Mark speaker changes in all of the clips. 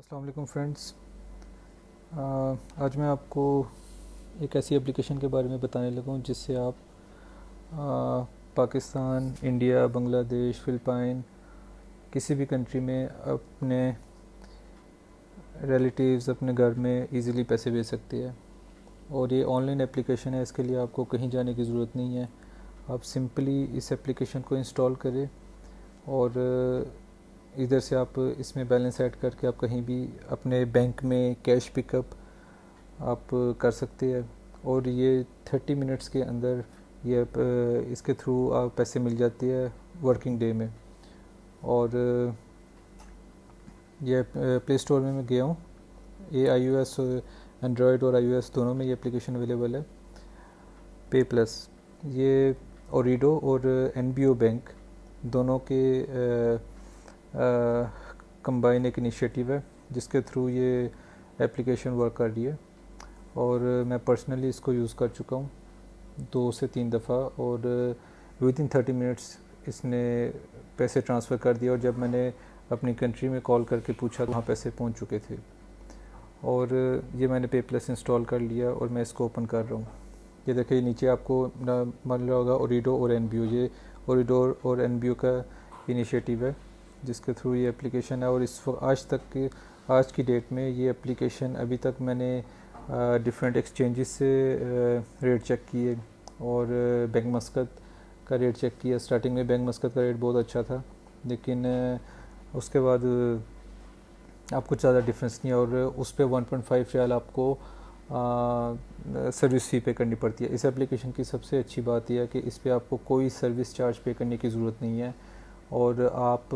Speaker 1: अस्सलाम वालेकुम फ्रेंड्स। आज मैं आपको एक ऐसी एप्लीकेशन के बारे में बताने लगा हूँ जिससे आप पाकिस्तान, इंडिया, बांग्लादेश, फ़िलिपाइन किसी भी कंट्री में अपने रिलेटिव्स, अपने घर में इजीली पैसे भेज सकते हैं। और ये ऑनलाइन एप्लीकेशन है, इसके लिए आपको कहीं जाने की ज़रूरत नहीं है। आप सिंपली इस एप्लीकेशन को इंस्टॉल करें और इधर से आप इसमें बैलेंस ऐड करके आप कहीं भी अपने बैंक में कैश पिकअप आप कर सकते हैं। और ये 30 मिनट्स के अंदर ये इसके थ्रू आप पैसे मिल जाती है वर्किंग डे में। और ये प्ले स्टोर में मैं गया हूँ, ये iOS, एंड्रॉयड और iOS दोनों में ये एप्लीकेशन अवेलेबल है। पे प्लस ये ओरिडो और एनबीओ बैंक दोनों के कंबाइन एक इनिशिएटिव है जिसके थ्रू ये एप्लीकेशन वर्क कर रही है। और मैं पर्सनली इसको यूज़ कर चुका हूँ 2 से 3 दफ़ा और विद इन 30 मिनट्स इसने पैसे ट्रांसफ़र कर दिया। और जब मैंने अपनी कंट्री में कॉल करके पूछा तो वहाँ पैसे पहुँच चुके थे। और ये मैंने पे प्लस इंस्टॉल कर लिया और मैं इसको ओपन कर रहा हूँ। ये देखिए नीचे आपको मान लिया होगा ओरिडो और एनबीओ, ये ओरिडो और एनबीओ का इनिशिएटिव है जिसके थ्रू ये एप्लीकेशन है। और आज की डेट में ये एप्लीकेशन अभी तक मैंने डिफरेंट एक्सचेंजेस से रेट चेक किए और बैंक मस्कत का रेट चेक किया। स्टार्टिंग में बैंक मस्कत का रेट बहुत अच्छा था, लेकिन उसके बाद आपको ज़्यादा डिफरेंस नहीं है और उस पर 1.5 रियाल आपको सर्विस फ़ी पे करनी पड़ती है। इस एप्लीकेशन की सबसे अच्छी बात यह है कि इस पर आपको कोई सर्विस चार्ज पे करने की ज़रूरत नहीं है और आप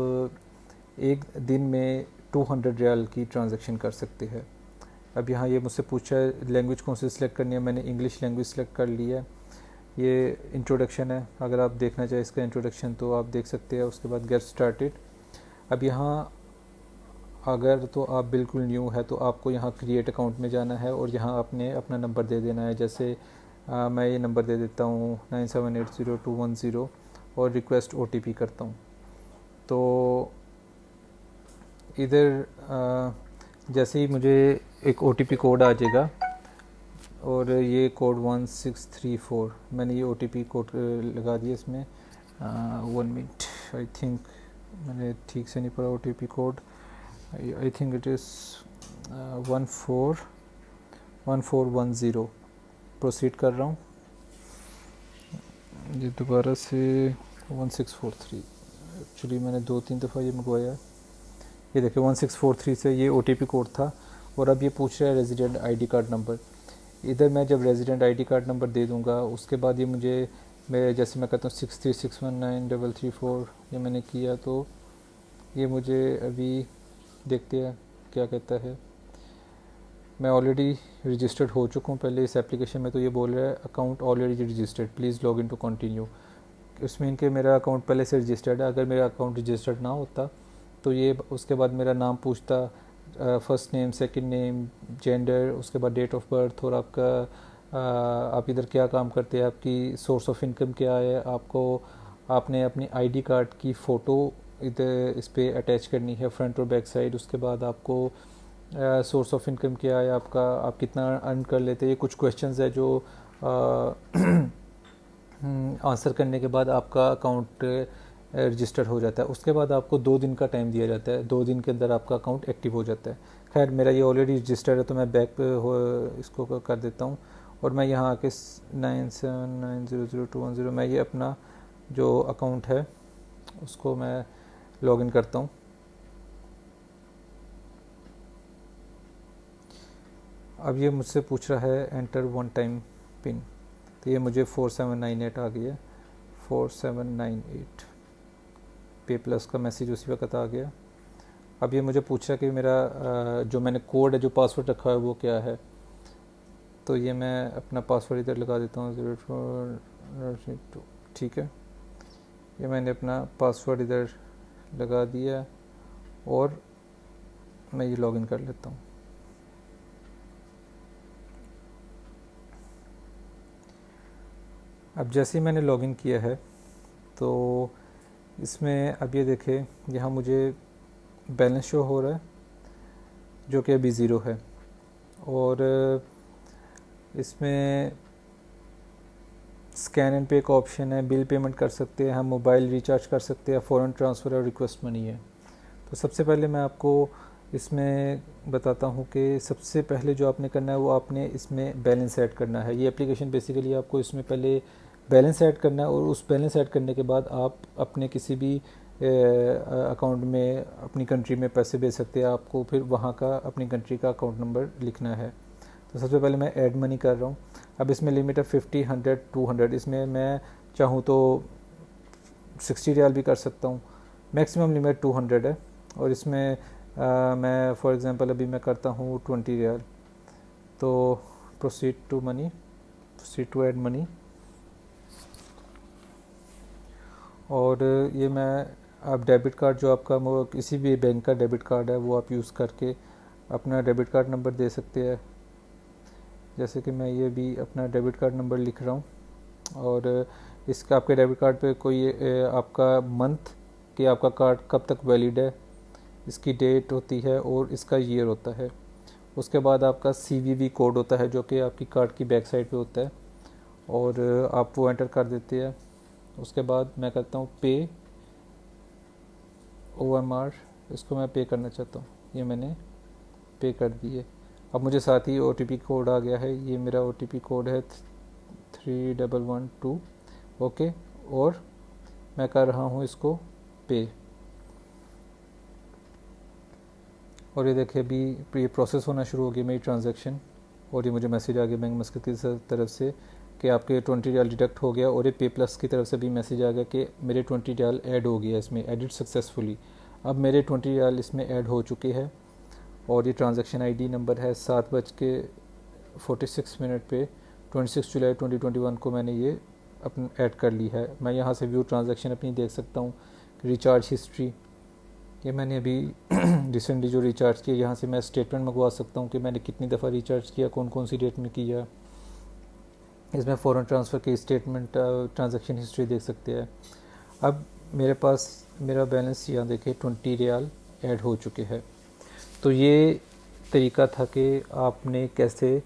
Speaker 1: एक दिन में 200 रियाल की ट्रांजैक्शन कर सकते हैं। अब यहाँ ये मुझसे पूछा है लैंग्वेज कौन सी सिलेक्ट करनी है, मैंने इंग्लिश लैंग्वेज सेलेक्ट कर ली है। ये इंट्रोडक्शन है, अगर आप देखना चाहें इसका इंट्रोडक्शन तो आप देख सकते हैं। उसके बाद गेट स्टार्टेड। अब यहाँ अगर तो आप बिल्कुल न्यू है तो आपको यहाँ क्रिएट अकाउंट में जाना है और यहाँ आपने अपना नंबर दे देना है। जैसे मैं ये नंबर दे देता हूँ 97802110 और रिक्वेस्ट OTP करता हूँ। तो इधर जैसे ही मुझे एक OTP कोड आ जाएगा और ये कोड 1634, मैंने ये OTP कोड लगा दिया इसमें। 1 मिनट, आई थिंक मैंने ठीक से नहीं पढ़ा OTP code. I think it is 141410। Proceed कर रहा हूँ। ये दोबारा से 1643, एक्चुअली मैंने 2-3 दफ़ा ये मंगवाया। ये देखिए 1643 से ये OTP कोड था और अब ये पूछ रहा है रेजिडेंट ID कार्ड नंबर। इधर मैं जब रेजिडेंट ID कार्ड नंबर दे दूँगा उसके बाद ये मुझे जैसे मैं कहता हूँ 63619334, ये मैंने किया तो ये मुझे अभी देखते हैं क्या कहता है। मैं ऑलरेडी रजिस्टर्ड हो चुका हूँ पहले इस एप्लीकेशन में, तो ये बोल रहा है account already registered, please log in to continue. इसमें इनके मेरा अकाउंट पहले से रजिस्टर्ड है। अगर मेरा अकाउंट रजिस्टर्ड ना होता तो ये उसके बाद मेरा नाम पूछता, first name, second name, gender, उसके बाद डेट ऑफ बर्थ और आपका आप इधर क्या काम करते हैं, आपकी सोर्स ऑफ इनकम क्या है, आपने अपनी ID कार्ड की फ़ोटो इधर इस पर अटैच करनी है फ्रंट और बैक साइड। उसके बाद आपको सोर्स ऑफ इनकम क्या है आपका, आप कितना अर्न कर लेते हैं। ये कुछ क्वेश्चंस है जो आंसर करने के बाद आपका अकाउंट रजिस्टर हो जाता है। उसके बाद आपको 2 दिन का टाइम दिया जाता है, 2 दिन के अंदर आपका अकाउंट एक्टिव हो जाता है। खैर मेरा ये ऑलरेडी रजिस्टर्ड है तो मैं बैक इसको कर देता हूँ और मैं यहाँ आके 97900210 मैं ये अपना जो अकाउंट है उसको मैं लॉगिन करता हूँ। अब ये मुझसे पूछ रहा है एंटर 1 टाइम पिन, तो ये मुझे 4798 आ गया, 4798। पे प्लस का मैसेज उसी वक्त आ गया। अब ये मुझे पूछ रहा है कि मेरा जो मैंने कोड है, जो पासवर्ड रखा है वो क्या है। तो ये मैं अपना पासवर्ड इधर लगा देता हूँ 04, ठीक है। ये मैंने अपना पासवर्ड इधर लगा दिया और मैं ये लॉगिन कर लेता हूँ। अब जैसे ही मैंने लॉगिन किया है तो इसमें अब ये देखें यहाँ मुझे बैलेंस शो हो रहा है जो कि अभी ज़ीरो है। और इसमें स्कैन एंड पे का ऑप्शन है, बिल पेमेंट कर सकते हैं हम, मोबाइल रिचार्ज कर सकते हैं, फ़ौरन ट्रांसफ़र और रिक्वेस्ट मनी है। तो सबसे पहले मैं आपको इसमें बताता हूँ कि सबसे पहले जो आपने करना है वो आपने इसमें बैलेंस ऐड करना है। ये एप्लीकेशन बेसिकली आपको इसमें पहले बैलेंस ऐड करना है, और उस बैलेंस ऐड करने के बाद आप अपने किसी भी अकाउंट में अपनी कंट्री में पैसे भेज सकते हैं। आपको फिर वहाँ का अपनी कंट्री का अकाउंट नंबर लिखना है। तो सबसे पहले मैं ऐड मनी कर रहा हूँ। अब इसमें लिमिट है 50, 100, 200। इसमें मैं चाहूँ तो 60 रियाल भी कर सकता हूँ। मैक्सिमम लिमिट 200 है। और इसमें मैं फॉर एग्ज़ाम्पल अभी मैं करता हूँ 20 रियाल। तो proceed to money, proceed to add money. और ये मैं आप डेबिट कार्ड जो आपका किसी भी बैंक का डेबिट कार्ड है वो आप यूज़ करके अपना डेबिट कार्ड नंबर दे सकते हैं। जैसे कि मैं ये भी अपना डेबिट कार्ड नंबर लिख रहा हूँ। और इसका आपके डेबिट कार्ड पे कोई आपका मंथ कि आपका कार्ड कब तक वैलिड है, इसकी डेट होती है और इसका ईयर होता है। उसके बाद आपका CVV कोड होता है जो कि आपकी कार्ड की बैक साइड पे होता है, और आप वो एंटर कर देते हैं। उसके बाद मैं करता हूँ पे OMR, इसको मैं पे करना चाहता हूँ, ये मैंने पे कर दिए। अब मुझे साथ ही OTP कोड आ गया है, ये मेरा OTP कोड है 3112। ओके, और मैं कर रहा हूँ इसको पे। और ये देखिए अभी ये प्रोसेस होना शुरू हो गई मेरी ट्रांजैक्शन, और ये मुझे मैसेज आ गया बैंक मस्कत की तरफ से कि आपके 20 रियाल डिडक्ट हो गया। और ये पे प्लस की तरफ से भी मैसेज आ गया कि मेरे 20 रियाल ऐड हो गया इसमें, एडिट सक्सेसफुली। अब मेरे 20 रियाल इसमें ऐड हो चुके हैं। और ये ट्रांजैक्शन ID नंबर है 7:46 पे 26 जुलाई 2021 को मैंने ये अपन ऐड कर ली है। मैं यहाँ से व्यू ट्रांजैक्शन अपनी देख सकता हूँ। रिचार्ज हिस्ट्री, ये मैंने अभी रिसेंटली जो रिचार्ज किया, यहाँ से मैं स्टेटमेंट मंगवा सकता हूँ कि मैंने कितनी दफ़ा रिचार्ज किया, कौन कौन सी डेट में किया। इसमें फ़ौरन ट्रांसफ़र की स्टेटमेंट, ट्रांजैक्शन हिस्ट्री देख सकते हैं। अब मेरे पास मेरा बैलेंस यहाँ देखें 20 रियाल ऐड हो चुके हैं। तो ये तरीका था कि आपने कैसे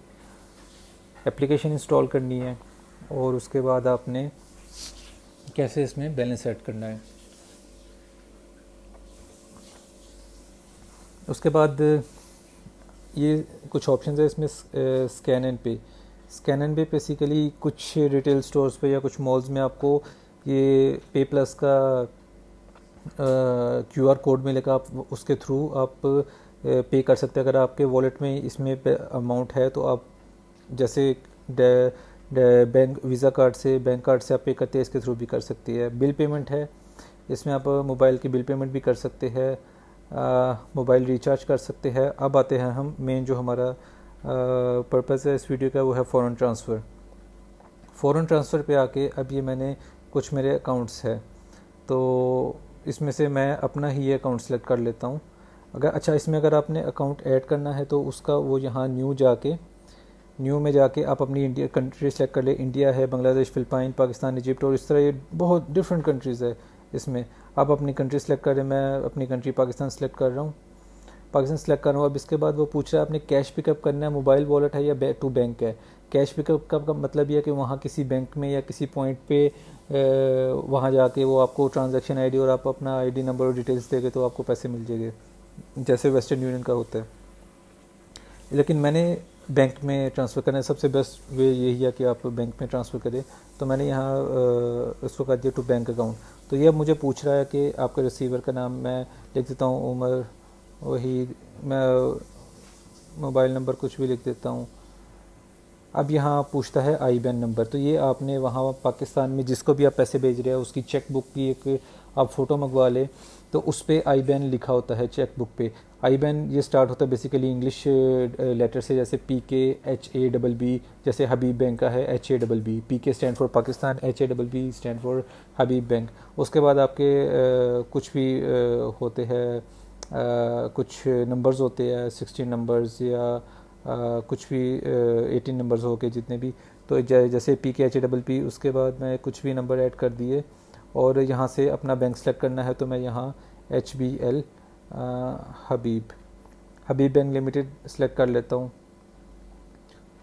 Speaker 1: एप्लीकेशन इंस्टॉल करनी है और उसके बाद आपने कैसे इसमें बैलेंस ऐड करना है। उसके बाद ये कुछ ऑप्शन है इसमें, स्कैन एंड पे। स्कैन एंड पे बेसिकली कुछ रिटेल स्टोर्स पे या कुछ मॉल्स में आपको ये पे प्लस का QR कोड मिलेगा, आप उसके थ्रू आप पे कर सकते हैं। अगर आपके वॉलेट में इसमें अमाउंट है तो आप जैसे बैंक वीज़ा कार्ड से, बैंक कार्ड से आप पे करते हैं, इसके थ्रू भी कर सकती है। बिल पेमेंट है, इसमें आप मोबाइल की बिल पेमेंट भी कर सकते हैं, मोबाइल रिचार्ज कर सकते हैं। अब आते हैं हम मेन जो हमारा पर्पज़ है इस वीडियो का, वो है फ़ौरन ट्रांसफ़र। फ़ौरन ट्रांसफ़र पे आके अब ये मैंने कुछ मेरे अकाउंट्स है, तो इसमें से मैं अपना ही अकाउंट सेलेक्ट कर लेता हूँ। अच्छा, इसमें अगर आपने अकाउंट ऐड करना है तो उसका वो यहाँ न्यू में जाके आप अपनी इंडिया कंट्री सेलेक्ट कर ले। इंडिया है, बांग्लादेश, फ़िलिपाइन, पाकिस्तान, इजिप्ट, और इस तरह ये बहुत डिफरेंट कंट्रीज़ है। इसमें आप अपनी कंट्री सेलेक्ट करें, मैं अपनी कंट्री पाकिस्तान सेलेक्ट कर रहा हूँ, पाकिस्तान सेलेक्ट कर रहा हूँ। अब इसके बाद वो पूछ रहा है आपने कैश पिकअप करना है, मोबाइल वॉलेट है या टू बैंक है। कैश पिकअप का मतलब ये है कि वहाँ किसी बैंक में या किसी पॉइंट पे वहाँ जाके वो आपको ट्रांजैक्शन ID और आप अपना ID नंबर और डिटेल्स देंगे तो आपको पैसे मिल जाएंगे, जैसे वेस्टर्न यूनियन का होता है। लेकिन मैंने बैंक में ट्रांसफ़र करना है, सबसे बेस्ट वे यही है कि आप बैंक में ट्रांसफ़र करें। तो मैंने यहाँ उसको कर दिया टू बैंक अकाउंट। तो ये अब मुझे पूछ रहा है कि आपके रिसीवर का नाम, मैं लिख देता हूँ उमर, वही मैं मोबाइल नंबर कुछ भी लिख देता हूँ। अब यहाँ पूछता है IBAN नंबर। तो ये आपने वहाँ पाकिस्तान में जिसको भी आप पैसे भेज रहे हैं उसकी चेक बुक की एक आप फ़ोटो मंगवा ले, तो उस पर IBAN लिखा होता है चेक बुक पे। IBAN ये स्टार्ट होता है बेसिकली इंग्लिश लेटर से, जैसे PKHABB, जैसे हबीब बैंक का है HABB। PK stand for Pakistan, HABB stand for Habib bank. उसके बाद आपके कुछ भी होते हैं, कुछ नंबर्स होते हैं 16 नंबर्स या कुछ भी 18 नंबर्स हो गए जितने भी। तो जैसे PKHABB, उसके बाद मैं कुछ भी नंबर ऐड कर दिए और यहाँ से अपना बैंक सेलेक्ट करना है। तो मैं यहाँ HBL हबीब बैंक लिमिटेड सेलेक्ट कर लेता हूँ।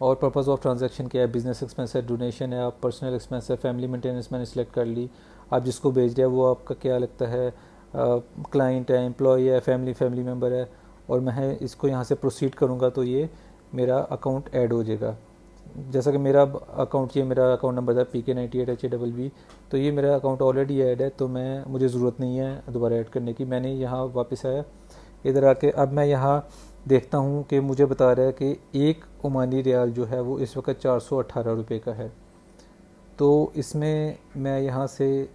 Speaker 1: और पर्पज़ ऑफ ट्रांजैक्शन क्या है, बिज़नेस एक्सपेंस है, डोनेशन है, आप पर्सनल एक्सपेंस है, फैमिली मेंटेनेंस मैंने सेलेक्ट कर ली। आप जिसको भेज रहे हैं वो आपका क्या लगता है, क्लाइंट है, एम्प्लॉय है, फैमिली मेम्बर है, और मैं इसको यहाँ से प्रोसीड करूँगा तो ये मेरा अकाउंट ऐड हो जाएगा। जैसा कि मेरा अकाउंट, ये मेरा अकाउंट नंबर था PK98HABB, तो ये मेरा अकाउंट ऑलरेडी ऐड है, तो मुझे ज़रूरत नहीं है दोबारा ऐड करने की। मैंने यहाँ वापस आया, इधर आके अब मैं यहाँ देखता हूँ कि मुझे बता रहा है कि एक ओमानी रियाल जो है वो इस वक्त 418 रुपये का है। तो इसमें मैं यहाँ से,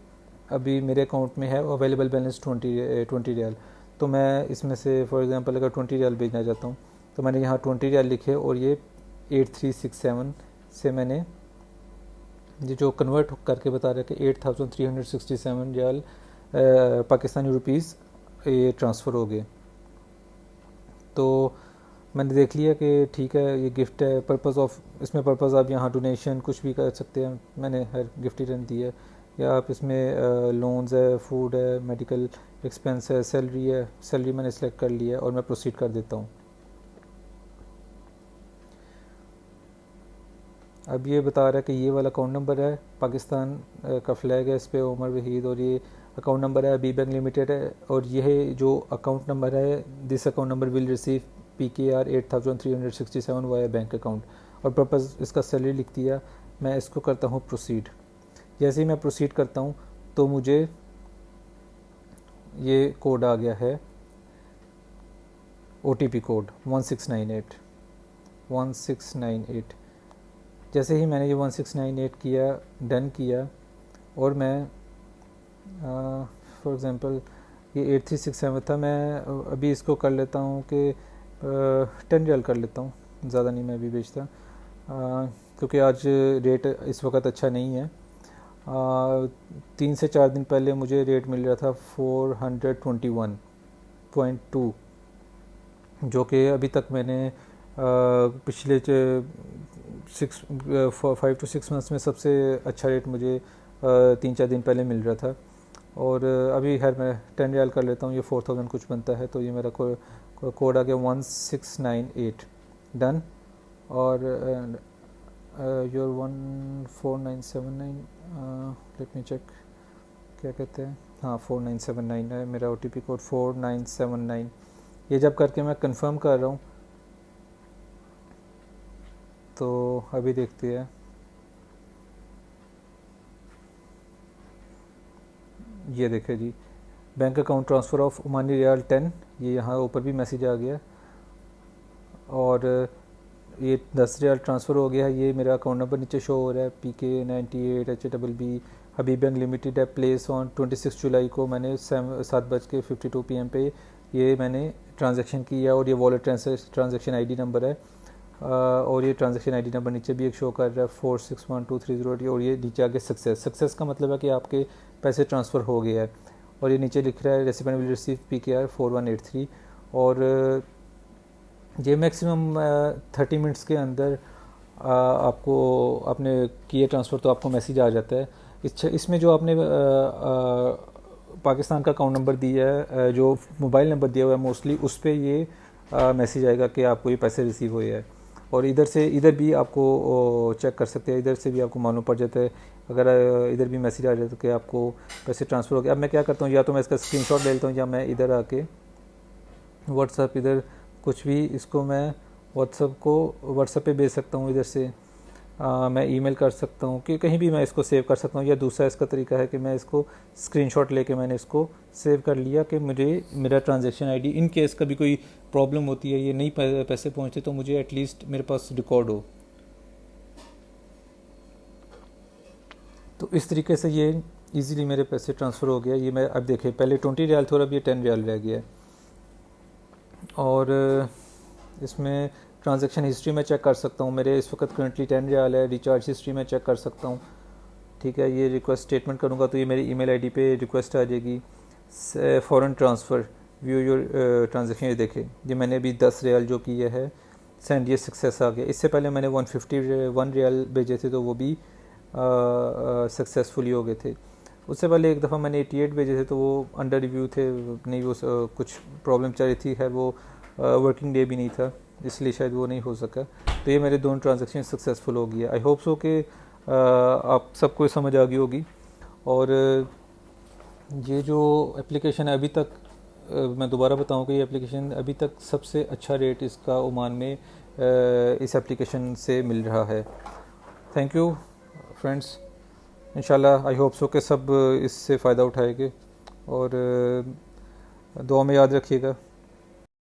Speaker 1: अभी मेरे अकाउंट में है अवेलेबल बैलेंस 20 रियाल, तो मैं इसमें से फॉर एग्जांपल अगर 20 रियाल भेजना चाहता हूँ तो मैंने यहाँ 20 रियाल लिखे, और ये 8367 से मैंने ये जो कन्वर्ट करके बता रहा है कि 8367 रियाल पाकिस्तानी रुपीज़ ये ट्रांसफ़र हो गए। तो मैंने देख लिया कि ठीक है, ये गिफ्ट है, पर्पज़ ऑफ, इसमें पर्पज़ आप यहाँ डोनेशन कुछ भी कर सकते हैं, मैंने हर गिफ्ट रिटर्न दी है, या आप इसमें लोन्स है, फूड है, मेडिकल एक्सपेंस है, सैलरी है, सैलरी मैंने सेलेक्ट कर लिया है और मैं प्रोसीड कर देता हूँ। अब ये बता रहा है कि ये वाला अकाउंट नंबर है, पाकिस्तान का फ्लैग है इस पर, उमर वहीद, और ये अकाउंट नंबर है हबीब बैंक लिमिटेड है, और यह जो अकाउंट नंबर है, this account number will receive PKR 8367 via bank account, और पर्पज़ इसका सैलरी लिख दिया। मैं इसको करता हूँ प्रोसीड। जैसे ही मैं प्रोसीड करता हूँ तो मुझे ये कोड आ गया है, OTP कोड 1698। जैसे ही मैंने ये 1698 किया, डन किया, और मैं फॉर एग्ज़ाम्पल ये 8367 था, मैं अभी इसको कर लेता हूँ कि 10 रियाल कर लेता हूँ, ज़्यादा नहीं मैं अभी बेचता, क्योंकि आज रेट इस वक्त अच्छा नहीं है। 3 से 4 दिन पहले मुझे रेट मिल रहा था 421.2, जो कि अभी तक मैंने पिछले 5 to 6 मंथ्स में सबसे अच्छा रेट मुझे 3-4 दिन पहले मिल रहा था। और अभी खैर मैं 10 रियाल कर लेता हूँ, ये 4000 कुछ बनता है, तो ये मेरा कोड आ गया 1698, डन। और योर 14979, लेट मी चेक क्या कहते हैं, हाँ 4979 है मेरा OTP कोड 4979। ये जब करके मैं कंफर्म कर रहा हूँ तो अभी देखते हैं, ये देखे जी, bank account transfer of Omani riyal 10, ये यहाँ ऊपर भी मैसेज आ गया, और ये 10 रियाल ट्रांसफ़र हो गया है। ये मेरा अकाउंट नंबर नीचे शो हो रहा है PK98HABB हबीब बैंक लिमिटेड है, प्लेस ऑन 26 जुलाई को मैंने 7:52 PM पे ये मैंने ट्रांजैक्शन किया, और ये वॉलेट ट्रांजैक्शन ID नंबर है, और ये ट्रांजैक्शन ID नंबर नीचे भी एक शो कर रहा है 461230, और ये नीचे आगे सक्सेस का मतलब है कि आपके पैसे ट्रांसफ़र हो गया है, और ये नीचे लिख रहा है रेसिपेंट विल रिसीव PKR 4183, और ये मैक्सिमम 30 मिनट्स के अंदर आपको, आपने किए ट्रांसफ़र तो आपको मैसेज आ जाता है। इसमें जो आपने पाकिस्तान का अकाउंट नंबर दिया है, जो मोबाइल नंबर दिया हुआ है मोस्टली, उस पर ये मैसेज आएगा कि आपको ये पैसे रिसीव हुए हैं, और इधर भी आपको चेक कर सकते हैं, इधर से भी आपको मालूम पड़ जाता है। अगर इधर भी मैसेज आ जाता है कि आपको पैसे ट्रांसफ़र हो गया। अब मैं क्या करता हूँ, या तो मैं इसका स्क्रीनशॉट ले लेता हूँ, या मैं इधर आके व्हाट्सएप, इधर कुछ भी इसको मैं व्हाट्सएप पे भेज सकता हूँ, इधर से मैं ईमेल कर सकता हूँ, कि कहीं भी मैं इसको सेव कर सकता हूँ। या दूसरा इसका तरीका है कि मैं इसको स्क्रीनशॉट लेके मैंने इसको सेव कर लिया कि मुझे मेरा ट्रांजैक्शन ID, इन केस कभी कोई प्रॉब्लम होती है, ये नहीं पैसे पहुँचते, तो मुझे एटलीस्ट मेरे पास रिकॉर्ड हो। तो इस तरीके से ये इजीली मेरे पैसे ट्रांसफ़र हो गया। ये मैं अब देखें, पहले 20 रियाल था और अब ये 10 रियाल रह गया है। और इसमें ट्रांजैक्शन हिस्ट्री में चेक कर सकता हूँ, मेरे इस वक्त करंटली 10 रियाल है। रिचार्ज हिस्ट्री में चेक कर सकता हूँ, ठीक है। ये रिक्वेस्ट स्टेटमेंट करूँगा तो ये मेरी ईमेल ID पे रिक्वेस्ट आ जाएगी, foreign transfer, view your transaction. ये देखें, ये मैंने अभी 10 रियाल जो किया है सेंड, ये सक्सेस आ गया। इससे पहले मैंने 151 रियाल भेजे थे तो वो भी सक्सेसफुली हो गए थे। उससे पहले एक दफ़ा मैंने 88 भेजे थे तो वो अंडर रिव्यू थे, नहीं वो कुछ प्रॉब्लम चल रही थी, है वो वर्किंग डे भी नहीं था, इसलिए शायद वो नहीं हो सका। तो ये मेरे दोनों ट्रांजैक्शन सक्सेसफुल हो गया। आई होप सो कि आप सबको समझ आ गई होगी। और ये जो एप्लीकेशन है अभी तक मैं दोबारा बताऊं कि ये एप्लीकेशन अभी तक सबसे अच्छा रेट इसका ओमान में इस एप्लीकेशन से मिल रहा है। थैंक यू फ्रेंड्स, इंशाल्लाह आई होप सो कि सब इससे फ़ायदा उठाएंगे और दुआ में याद रखिएगा।